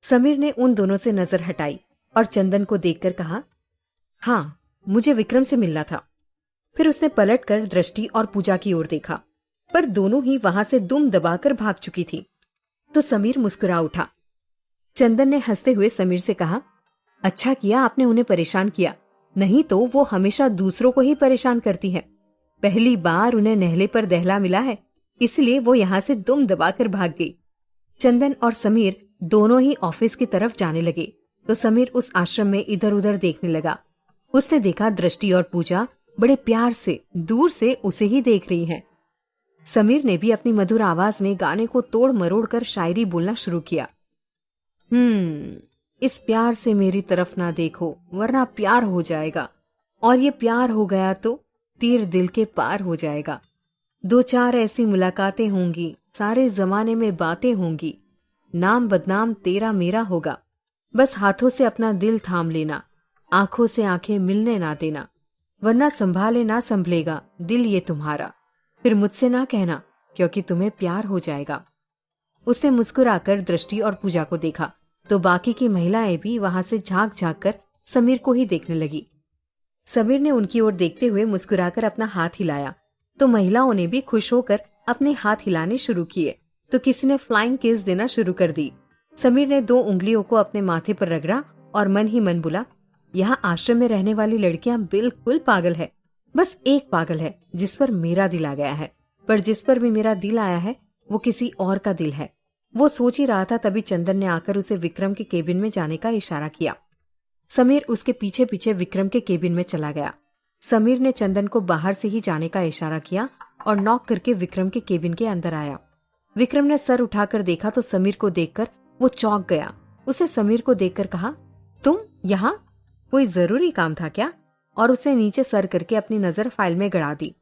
समीर ने उन दोनों से नजर हटाई और चंदन को देखकर कहा, हाँ, मुझे विक्रम से मिलना था। फिर उसने पलटकर दृष्टि और पूजा की ओर देखा, पर दोनों ही वहां से दुम दबाकर भाग चुकी थी। तो समीर मुस्कुरा उठा। चंदन ने हंसते हुए समीर से कहा, अच्छा किया आपने उन्हें परेशान किया, नहीं तो वो हमेशा दूसरों को ही परेशान करती है। पहली बार उन्हें नहले पर दहला मिला है, इसलिए वो यहां से दुम दबाकर भाग गई। चंदन और समीर दोनों ही ऑफिस की तरफ जाने लगे तो समीर उस आश्रम में इधर उधर देखने लगा। उसने देखा दृष्टि और पूजा बड़े प्यार से दूर से उसे ही देख रही हैं। समीर ने भी अपनी मधुर आवाज में गाने को तोड़ मरोड़ कर शायरी बोलना शुरू किया। इस प्यार से मेरी तरफ ना देखो वरना प्यार हो जाएगा, और ये प्यार हो गया तो तीर दिल के पार हो जाएगा। दो चार ऐसी मुलाकातें होंगी, सारे जमाने में बातें होंगी, नाम बदनाम तेरा मेरा होगा। बस हाथों से अपना दिल थाम लेना, आंखों से आंखें मिलने ना देना, वरना संभाले ना संभलेगा दिल ये तुम्हारा। फिर मुझसे ना कहना क्योंकि तुम्हें प्यार हो जाएगा। उसने मुस्कुराकर दृष्टि और पूजा को देखा तो बाकी की महिलाएं भी वहां से झांक झांक कर समीर को ही देखने लगी। समीर ने उनकी ओर देखते हुए मुस्कुराकर अपना हाथ हिलाया तो महिलाओं ने भी खुश होकर अपने हाथ हिलाने शुरू किए तो किसी ने फ्लाइंग किस देना शुरू कर दी। समीर ने 2 उंगलियों को अपने माथे पर रगड़ा और मन ही मन बोला, यहाँ आश्रम में रहने वाली लड़कियां बिल्कुल पागल है। बस एक पागल है जिस पर मेरा दिल आ गया है, पर जिस पर भी मेरा दिल आया है वो किसी और का दिल है। वो सोच ही रहा था तभी चंदन ने आकर उसे विक्रम के केबिन में जाने का इशारा किया। समीर उसके पीछे पीछे विक्रम के केबिन में चला गया। समीर ने चंदन को बाहर से ही जाने का इशारा किया और नॉक करके विक्रम के केबिन के अंदर आया। विक्रम ने सर उठाकर देखा तो समीर को देखकर वो चौंक गया। उसे समीर को देखकर कहा, तुम यहाँ, कोई जरूरी काम था क्या? और उसने नीचे सर करके अपनी नजर फाइल में गड़ा दी।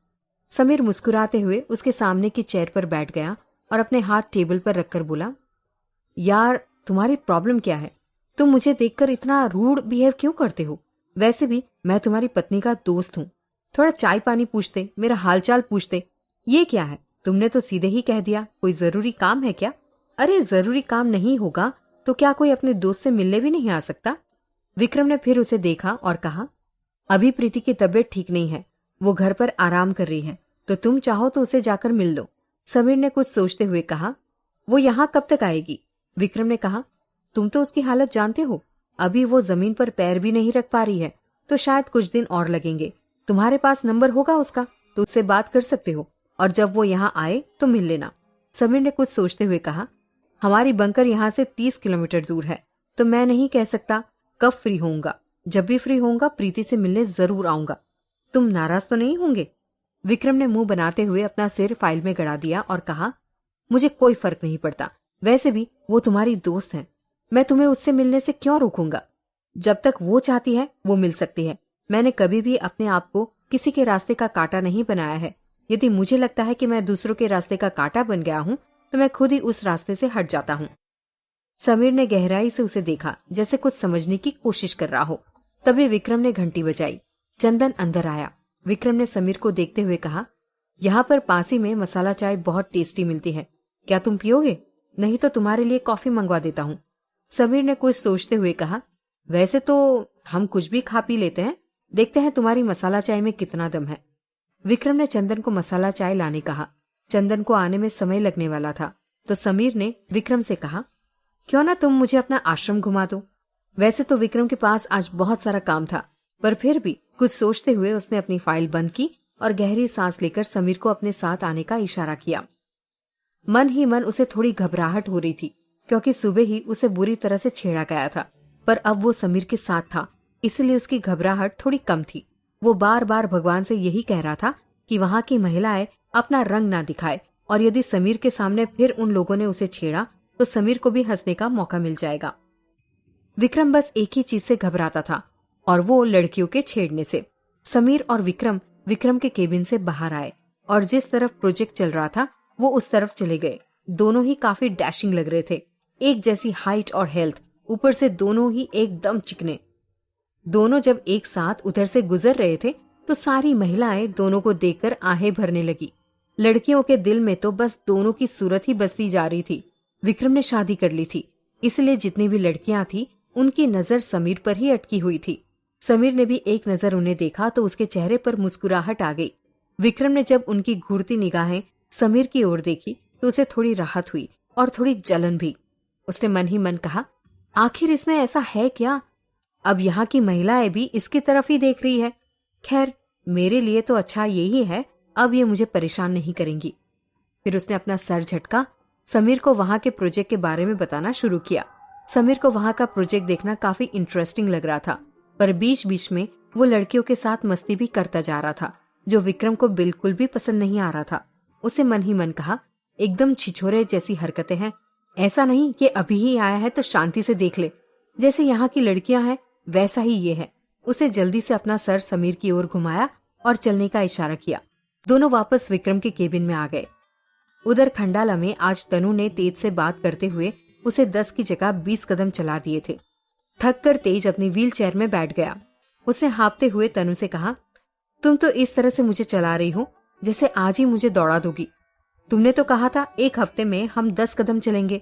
समीर मुस्कुराते हुए उसके सामने की चेयर पर बैठ गया और अपने हाथ टेबल पर रखकर बोला, यार तुम्हारी प्रॉब्लम क्या है? तुम मुझे देखकर इतना रूड बिहेव क्यों करते हो? वैसे भी मैं तुम्हारी पत्नी का दोस्त हूँ। थोड़ा चाय पानी पूछते, मेरा हालचाल पूछते। ये क्या है, तुमने तो सीधे ही कह दिया कोई जरूरी काम है क्या? अरे जरूरी काम नहीं होगा तो क्या कोई अपने दोस्त से मिलने भी नहीं आ सकता? विक्रम ने फिर उसे देखा और कहा, अभी प्रीति की तबीयत ठीक नहीं है, वो घर पर आराम कर रही है, तो तुम चाहो तो उसे जाकर मिल लो। समीर ने कुछ सोचते हुए कहा, वो यहाँ कब तक आएगी? विक्रम ने कहा, तुम तो उसकी हालत जानते हो, अभी वो जमीन पर पैर भी नहीं रख पा रही है, तो शायद कुछ दिन और लगेंगे। तुम्हारे पास नंबर होगा उसका तो उससे बात कर सकते हो, और जब वो यहाँ आए तो मिल लेना। समीर ने कुछ सोचते हुए कहा, हमारी बंकर यहाँ से 30 किलोमीटर दूर है, तो मैं नहीं कह सकता कब फ्री होऊंगा। जब भी फ्री होऊंगा प्रीति से मिलने जरूर आऊंगा। तुम नाराज तो नहीं होंगे? विक्रम ने मुंह बनाते हुए अपना सिर फाइल में गड़ा दिया और कहा, मुझे कोई फर्क नहीं पड़ता, वैसे भी वो तुम्हारी दोस्त है, मैं तुम्हें उससे मिलने से क्यों रोकूंगा? जब तक वो चाहती है वो मिल सकती है। मैंने कभी भी अपने आप को किसी के रास्ते का कांटा नहीं बनाया है। यदि मुझे लगता है कि मैं दूसरों के रास्ते का कांटा बन गया हूं तो मैं खुद ही उस रास्ते से हट जाता हूं। समीर ने गहराई से उसे देखा, जैसे कुछ समझने की कोशिश कर रहा हो। तभी विक्रम ने घंटी बजाई। चंदन अंदर आया। विक्रम ने समीर को देखते हुए कहा, यहाँ पर पास ही में मसाला चाय बहुत टेस्टी मिलती है, क्या तुम पियोगे? नहीं तो तुम्हारे लिए कॉफी मंगवा देता हूँ। समीर ने कुछ सोचते हुए कहा, वैसे तो हम कुछ भी खा पी लेते हैं, देखते हैं तुम्हारी मसाला चाय में कितना दम है। विक्रम ने चंदन को मसाला चाय लाने कहा। चंदन को आने में समय लगने वाला था तो समीर ने विक्रम से कहा, क्यों ना तुम मुझे अपना आश्रम घुमा दो। वैसे तो विक्रम के पास आज बहुत सारा काम था, पर फिर भी कुछ सोचते हुए उसने अपनी फाइल बंद की और गहरी सांस लेकर समीर को अपने साथ आने का इशारा किया। मन ही मन उसे थोड़ी घबराहट हो रही थी क्योंकि सुबह ही उसे बुरी तरह से छेड़ा गया था, पर अब वो समीर के साथ था इसलिए उसकी घबराहट थोड़ी कम थी। वो बार बार भगवान से यही कह रहा था कि वहां की महिलाएं अपना रंग ना दिखाए, और यदि समीर के सामने फिर उन लोगों ने उसे छेड़ा तो समीर को भी हंसने का मौका मिल जाएगा। विक्रम बस एक ही चीज से घबराता था और वो लड़कियों के छेड़ने से। समीर और विक्रम के केबिन से बाहर आए और जिस तरफ प्रोजेक्ट चल रहा था वो उस तरफ चले गए। दोनों ही काफी डैशिंग लग रहे थे, एक जैसी हाइट और हेल्थ, ऊपर से दोनों ही एकदम चिकने। दोनों जब एक साथ उधर से गुजर रहे थे तो सारी महिलाएं दोनों को देखकर आहें भरने लगी। लड़कियों के दिल में तो बस दोनों की सूरत ही बसती जा रही थी। विक्रम ने शादी कर ली थी इसलिए जितनी भी लड़कियां थी उनकी नजर समीर पर ही अटकी हुई थी। समीर ने भी एक नजर उन्हें देखा तो उसके चेहरे पर मुस्कुराहट आ गई। विक्रम ने जब उनकी घूरती निगाहें समीर की ओर देखी तो उसे थोड़ी राहत हुई और थोड़ी जलन भी। उसने मन ही मन कहा, आखिर इसमें ऐसा है क्या? अब यहाँ की महिलाएं भी इसकी तरफ ही देख रही है। खैर, मेरे लिए तो अच्छा यही है, अब ये मुझे परेशान नहीं करेंगी। फिर उसने अपना सर झटका, समीर को वहां के प्रोजेक्ट के बारे में बताना शुरू किया। समीर को वहां का प्रोजेक्ट देखना काफी इंटरेस्टिंग लग रहा था, पर बीच बीच में वो लड़कियों के साथ मस्ती भी करता जा रहा था, जो विक्रम को बिल्कुल भी पसंद नहीं आ रहा था। उसे मन ही मन कहा, एकदम छिछोरे जैसी हरकतें हैं। ऐसा नहीं कि अभी ही आया है तो शांति से देख ले। जैसे यहाँ की लड़कियां हैं वैसा ही ये है। उसे जल्दी से अपना सर समीर की ओर घुमाया और चलने का इशारा किया। दोनों वापस विक्रम के केबिन में आ गए। उधर खंडाला में आज तनु ने तेज से बात करते हुए उसे 10 की जगह 20 कदम चला दिए थे। थक कर तेज अपनी व्हील चेयर में बैठ गया। उसने हाँफते हुए तनु से कहा, तुम तो इस तरह से मुझे चला रही हो जैसे आज ही मुझे दौड़ा दोगी। तुमने तो कहा था 1 हफ्ते में हम 10 कदम चलेंगे।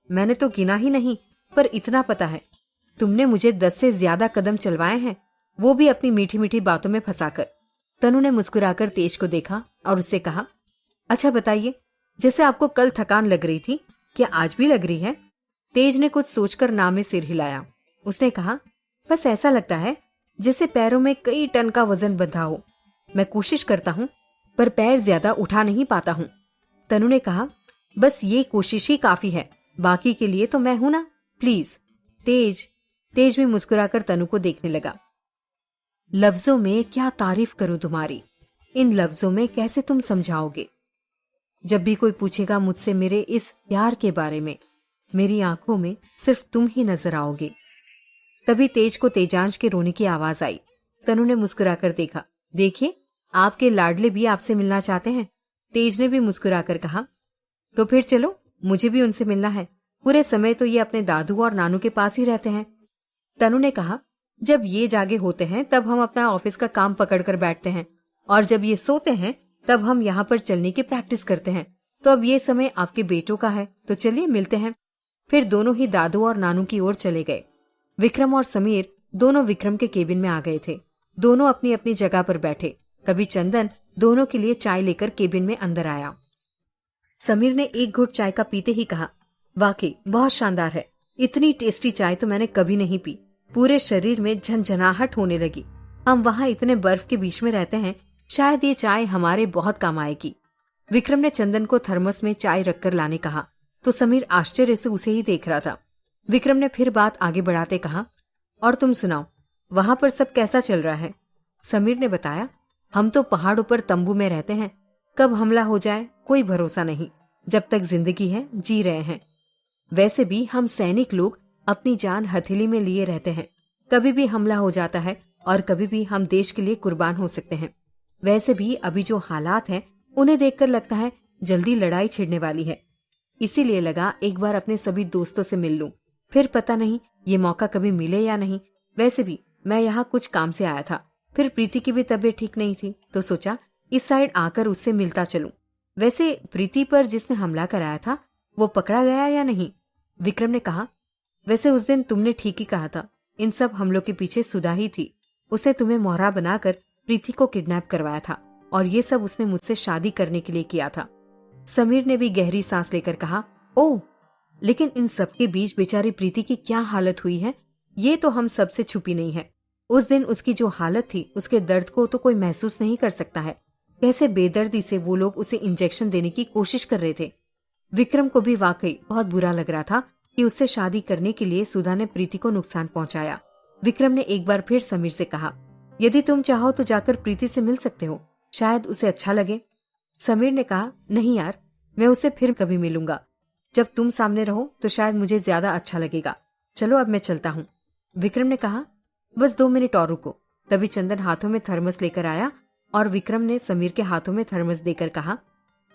मैंने तो गिना ही नहीं, पर इतना पता है तुमने मुझे 10 से ज्यादा कदम चलवाए हैं, वो भी अपनी मीठी मीठी बातों में फंसाकर। तनु ने मुस्कुराकर तेज को देखा और उससे कहा, अच्छा बताइए, जैसे आपको कल थकान लग रही थी, क्या आज भी लग रही है? तेज ने कुछ सोचकर ना में सिर हिलाया। उसने कहा, बस ऐसा लगता है जैसे पैरों में कई टन का वजन बंधा हो। मैं कोशिश करता हूँ पर पैर ज्यादा उठा नहीं पाता हूँ। तनु ने कहा, बस ये कोशिश ही काफी है, बाकी के लिए तो मैं हूं ना, प्लीज। तेज भी मुस्कुराकर तनु को देखने लगा। लफ्जों में क्या तारीफ करूं तुम्हारी, इन लफ्जों में कैसे तुम समझाओगे? जब भी कोई पूछेगा मुझसे मेरे इस प्यार के बारे में, मेरी आंखों में सिर्फ तुम ही नजर आओगे। तभी तेज को तेजांश के रोने की आवाज आई। तनु ने मुस्कुराकर देखा, देखिए आपके लाडले भी आपसे मिलना चाहते हैं। तेज ने भी मुस्कुराकर कहा, तो फिर चलो, मुझे भी उनसे मिलना है। पूरे समय तो ये अपने दादू और नानू के पास ही रहते हैं। तनु ने कहा, जब ये जागे होते हैं तब हम अपना ऑफिस का काम पकड़कर बैठते हैं, और जब ये सोते हैं तब हम यहाँ पर चलने की प्रैक्टिस करते हैं। तो अब ये समय आपके बेटों का है, तो चलिए मिलते हैं। फिर दोनों ही दादू और नानू की ओर चले गए। विक्रम और समीर दोनों विक्रम के केबिन में आ गए थे। दोनों अपनी अपनी जगह पर बैठे। तभी चंदन दोनों के लिए चाय लेकर केबिन में अंदर आया। समीर ने एक घुट चाय का पीते ही कहा, वाकई बहुत शानदार है, इतनी टेस्टी चाय तो मैंने कभी नहीं पी। पूरे शरीर में झंझनाहट होने लगी। हम वहाँ इतने बर्फ के बीच में रहते हैं, शायद ये चाय हमारे बहुत काम आएगी। विक्रम ने चंदन को थर्मस में चाय रखकर लाने कहा तो समीर आश्चर्य से उसे ही देख रहा था। विक्रम ने फिर बात आगे बढ़ाते कहा, और तुम सुनाओ, वहां पर सब कैसा चल रहा है? समीर ने बताया, हम तो पहाड़ों पर तंबू में रहते हैं, कब हमला हो जाए कोई भरोसा नहीं। जब तक जिंदगी है जी रहे हैं। वैसे भी हम सैनिक लोग अपनी जान हथेली में लिए रहते हैं, कभी भी हमला हो जाता है और कभी भी हम देश के लिए कुर्बान हो सकते हैं। वैसे भी अभी जो हालात हैं उन्हें देखकर लगता है जल्दी लड़ाई छिड़ने वाली है। इसीलिए लगा एक बार अपने सभी दोस्तों से मिल लूं, फिर पता नहीं ये मौका कभी मिले या नहीं। वैसे भी मैं यहाँ कुछ काम से आया था, फिर प्रीति की भी तबीयत ठीक नहीं थी तो सोचा इस साइड आकर उससे मिलता चलूं। वैसे प्रीति पर जिसने हमला कराया था वो पकड़ा गया या नहीं? विक्रम ने कहा, वैसे उस दिन तुमने ठीक ही कहा था, इन सब हमलों के पीछे सुधा ही थी। उसने तुम्हें मोहरा बनाकर प्रीति को किडनैप करवाया था और ये सब उसने मुझसे शादी करने के लिए किया था। समीर ने भी गहरी सांस लेकर कहा, ओह, लेकिन इन सब के बीच बेचारी प्रीति की क्या हालत हुई है ये तो हम सबसे छुपी नहीं है। उस दिन उसकी जो हालत थी उसके दर्द को तो कोई महसूस नहीं कर सकता है। कैसे बेदर्दी से वो लोग उसे इंजेक्शन देने की कोशिश कर रहे थे। विक्रम को भी वाकई बहुत बुरा लग रहा था कि उससे शादी करने के लिए सुधा ने प्रीति को नुकसान पहुंचाया। विक्रम ने एक बार फिर समीर से कहा, यदि तुम चाहो तो जाकर प्रीति से मिल सकते हो, शायद उसे अच्छा लगे। समीर ने कहा, नहीं यार, मैं उसे फिर कभी मिलूंगा। जब तुम सामने रहो तो शायद मुझे ज्यादा अच्छा लगेगा। चलो अब मैं चलता हूँ। विक्रम ने कहा, बस 2 मिनट और रुको। तभी चंदन हाथों में थर्मस लेकर आया और विक्रम ने समीर के हाथों में थर्मस देकर कहा,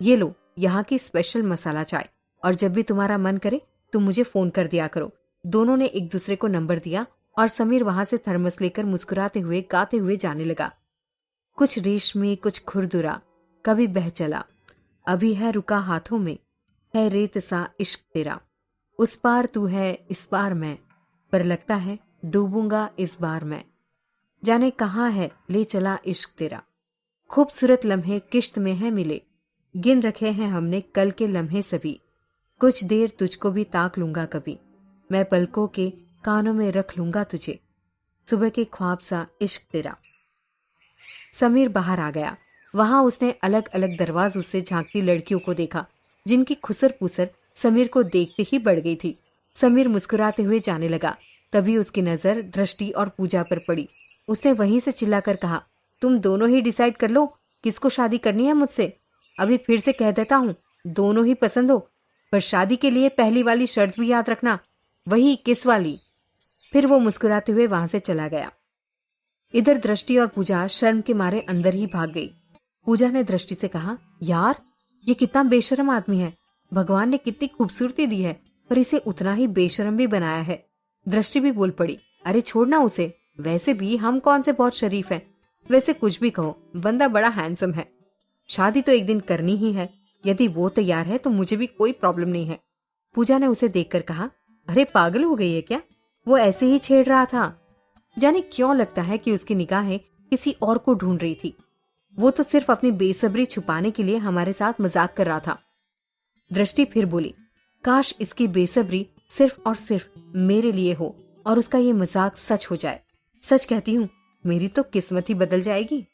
ये लो यहाँ की स्पेशल मसाला चाय, और जब भी तुम्हारा मन करे तुम मुझे फोन कर दिया करो। दोनों ने एक दूसरे को नंबर दिया और समीर वहां से थर्मस लेकर मुस्कुराते हुए गाते हुए जाने लगा। कुछ रेशमी कुछ खुरदुरा, कभी बह चला, अभी है रुका हाथों में, है रेत सा इश्क तेरा। उस पार तू है, इस पार मैं, पर लगता है डूबूंगा इस बार मैं। जाने कहाँ है ले चला इश्क तेरा। खूबसूरत लम्हे किश्त में है मिले, गिन रखे हैं हमने कल के लम्हे सभी। कुछ देर तुझको भी ताक लूंगा कभी, मैं पलकों के कानों में रख लूंगा तुझे। सुबह के ख्वाब सा इश्क तेरा। समीर बाहर आ गया। वहां उसने अलग अलग दरवाजों से झांकती लड़कियों को देखा, जिनकी खुसर पुसर समीर को देखते ही बढ़ गई थी। समीर मुस्कुराते हुए जाने लगा। तभी उसकी नजर दृष्टि और पूजा पर पड़ी। उसने वहीं से चिल्लाकर कहा, तुम दोनों ही डिसाइड कर लो किसको शादी करनी है मुझसे। अभी फिर से कह देता हूँ, दोनों ही पसंद हो, पर शादी के लिए पहली वाली शर्त भी याद रखना, वही किस वाली। फिर वो मुस्कुराते हुए वहां से चला गया। इधर दृष्टि और पूजा शर्म के मारे अंदर ही भाग गई। पूजा ने दृष्टि से कहा, यार ये कितना बेशर्म आदमी है। भगवान ने कितनी खूबसूरती दी है, पर इसे उतना ही बेशर्म भी बनाया है। दृष्टि भी बोल पड़ी, अरे छोड़ना उसे, वैसे भी हम कौन से बहुत शरीफ हैं। वैसे कुछ भी कहो, बंदा बड़ा हैंडसम है। शादी तो एक दिन करनी ही है, यदि वो तैयार है तो मुझे भी कोई प्रॉब्लम नहीं है। पूजा ने उसे देखकर कहा, अरे पागल हो गई है क्या, वो ऐसे ही छेड़ रहा था। जाने क्यों लगता है कि उसकी निगाहें किसी और को ढूंढ रही थी। वो तो सिर्फ अपनी बेसब्री छुपाने के लिए हमारे साथ मजाक कर रहा था। दृष्टि फिर बोली, काश इसकी बेसब्री सिर्फ और सिर्फ मेरे लिए हो और उसका ये मजाक सच हो जाए। सच कहती हूँ, मेरी तो किस्मत ही बदल जाएगी।